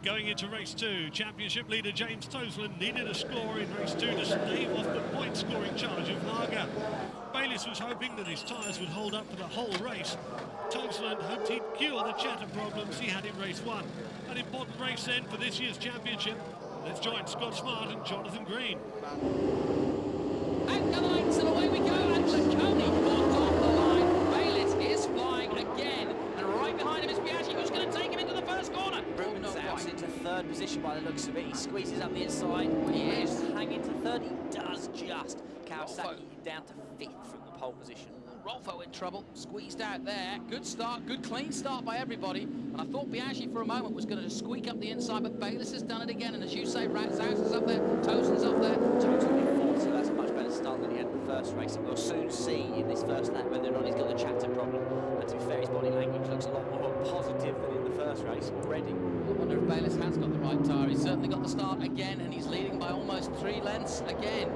Going into race 2, championship leader James Toseland needed a score in race 2 to stave off the point-scoring charge of Haga. Bayliss was hoping that his tyres would hold up for the whole race. Toseland hoped he'd cure the chatter problems he had in race 1. An important race then for this year's championship. Let's join Scott Smart and Jonathan Green. Out the lights and away we go, and Ciccone caught off the line. Bayliss is flying again, and right behind him is Biaggi, who's going to take him into the first corner. Ruben's out into third position by the looks of it. He squeezes up the inside. He is hanging to third. He does just. Kawasaki down to 5th from the pole position. Rolfo in trouble, squeezed out there. Good start, good clean start by everybody. And I thought Biaggi for a moment was going to squeak up the inside, but Bayliss has done it again. And as you say, Zaus is up there, Tosen's up there. Tosen in 4th, so that's a much better start than he had in the first race. And we'll soon see in this first lap whether or not he's got the chatter problem. And to be fair, his body language looks a lot more positive than in the first race already. I wonder if Bayliss has got the right tyre. He's certainly got the start again, and he's leading by almost 3 lengths again.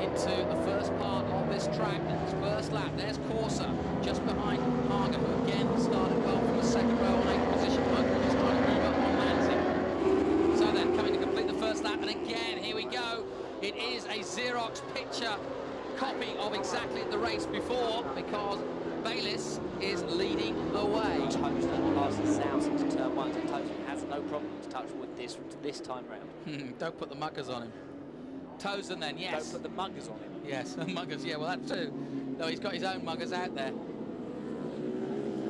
Into the first part of this track in his first lap. There's Corsa just behind Haga, who again started well from the second row on 8th position. Mugridge is trying to move up on Lansing. So then coming to complete the first lap, and again here we go. It is a Xerox picture copy of exactly the race before, because Bayliss is leading the way. Tosen passes Zaus into turn 1, so Tosen has no problem to touch wood this time round. Don't put the muckers on him. Tosen then, yes. Don't put the muggers on him. Yes, muggers, yeah, well that's true. No, he's got his own muggers out there.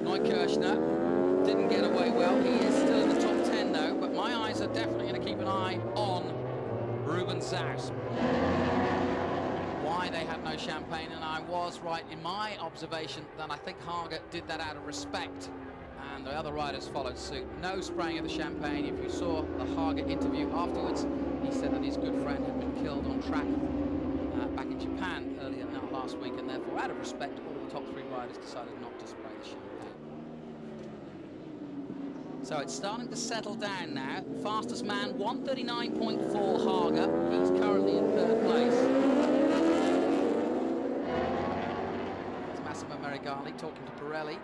Neukirchner didn't get away well. He is still in the top 10 though, but my eyes are definitely going to keep an eye on Ruben Zaus. Why they have no champagne, and I was right in my observation that I think Haga did that out of respect, and the other riders followed suit. No spraying of the champagne. If you saw the Haga interview afterwards, he said that his good friend had been killed on track back in Japan earlier last week, and therefore, out of respect, all the top 3 riders decided not to spray the champagne. So it's starting to settle down now. Fastest man, 1:39.4 Haga. He's currently in 3rd place. There's Massimo Meregali talking to Pirelli.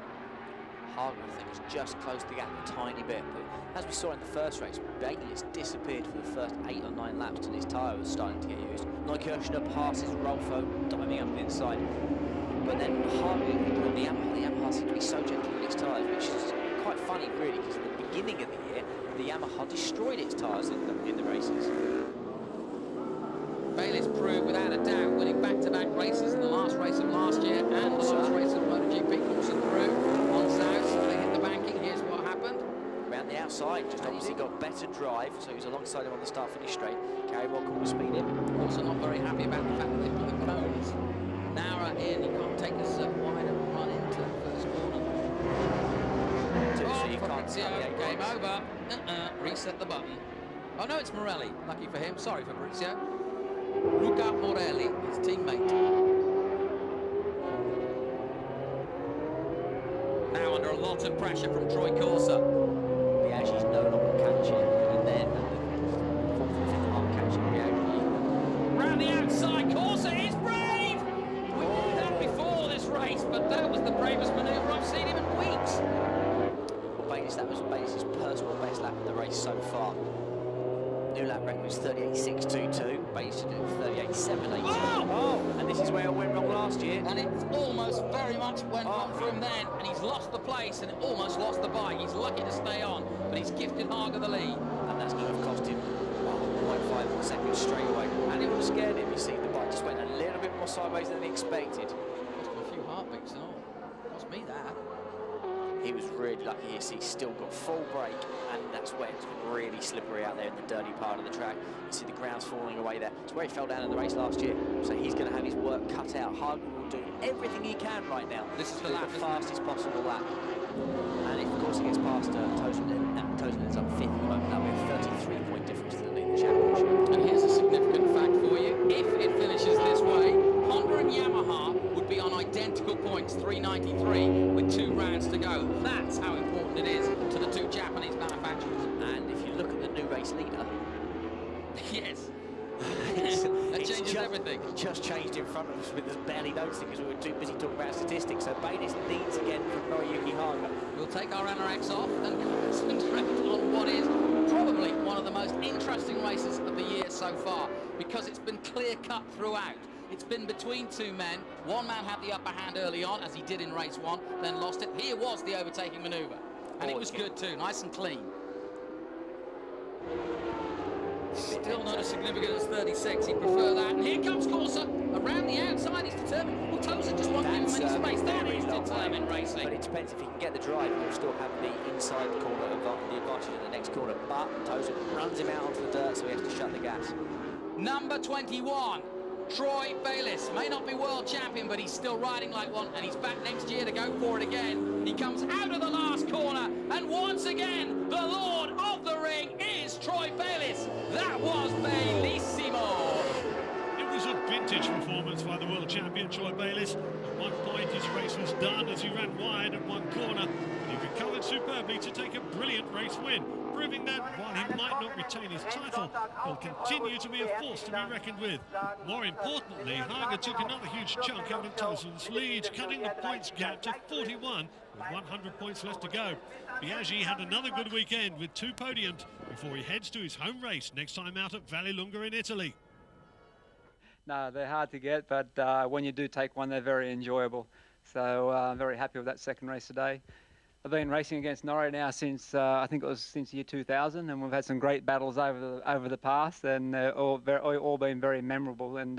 Haga, I think, has just closed the gap a tiny bit, but as we saw in the first race, Bayliss disappeared for the first 8 or 9 laps till his tyre was starting to get used. Neukirchner passes Rolfo, diving up the inside, but then Haga, the Yamaha seemed to be so gentle with its tyres, which is quite funny really, because at the beginning of the year, the Yamaha destroyed its tyres in the races. Bayliss proved without a doubt, winning back-to-back races in the last race of last year and the last race of MotoGP, coursing through on Zaus. They hit the banking. Here's what happened. Around the outside, just obviously got better drive, so he was alongside him on the start-finish straight. Carry more corner speed in. Also not very happy about the fact that they put the cones narrower in. He can't take this wider run into the first corner. Fabrizio, game over. Reset the button. Oh no, it's Morelli. Lucky for him. Sorry, Fabrizio. Luca Morelli, his teammate. Now under a lot of pressure from Troy Corsa. Biaggi's no longer catching, and then the 4th and 5th aren't catching Biaggi. Round the outside, Corsa is brave! We knew that before this race, but that was the bravest manoeuvre I've seen him in weeks. Well, Bayliss, that was Bayliss' personal best lap of the race so far. New lap record is 38.622. Bayliss to do 38.782. Oh! And this is where it went wrong last year. And it almost very much went wrong for him then, and he's lost the place and almost lost the bike. He's lucky to stay on, but he's gifted Haga the lead. And that's going to have cost him 1.5 seconds straight away. And it would have scared him. You see, the bike just went a little bit more sideways than he expected. Cost him a few heartbeats and all. Cost me that. He was really lucky. He's still got full brake, and that's where it's really slippery out there in the dirty part of the track. You see the ground's falling away there. It's where he fell down in the race last year, so he's going to have his work cut out. Haga will do everything he can right now. This is the lap, the fastest possible lap. And if, of course, he gets past Tosen ends up 5th at the moment. That'll be a 33-point difference to the leading championship. And here's a significant fact for you. If it finishes this way, Honda and Yamaha would be on identical points, 393, with 2 rounds to go. That's how important it is to the 2 Japanese manufacturers. And if you look at the new race leader, yes, that changes everything. Just changed in front of us with us barely noticing because we were too busy talking about statistics. So Bayliss leads again from Noriyuki Haga. We'll take our anoraks off and concentrate on what is probably one of the most interesting races of the year so far, because it's been clear-cut throughout. It's been between two men. One man had the upper hand early on, as he did in race 1, then lost it. Here was the overtaking manoeuvre, and it was good too, nice and clean. Still not as significant as 36, he'd prefer that. And here comes Corsa, around the outside, he's determined. Well, Tozer just won't give him any space. That is determined racing. But it depends if he can get the drive, he'll still have the inside corner, the advantage in the next corner. But Tozer runs him out onto the dirt, so he has to shut the gas. Number 21, Troy Bayliss. May not be world champion, but he's still riding like one, and he's back next year to go for it again. He comes out of the last corner, and once again, the Lord of the Ring is Troy Bayliss. That was bellissimo. It was a vintage performance by the world champion Troy Bayliss. At one point his race was done as he ran wide at one corner. He recovered superbly to take a brilliant race win, proving that while he might not retain his title, he'll continue to be a force to be reckoned with. More importantly, Haga took another huge chunk out of Tozen's lead, cutting the points gap to 41 with 100 points left to go. Biaggi had another good weekend with 2 podiums before he heads to his home race next time out at Vallelunga in Italy. No, they're hard to get, but when you do take one, they're very enjoyable. So I'm very happy with that second race today. I've been racing against Norrie now since I think it was since year 2000, and we've had some great battles over the past, and all been very memorable. And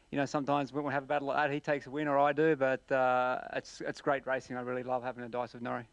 you know, sometimes when we have a battle like that, he takes a win or I do, but it's great racing. I really love having a dice with Norrie.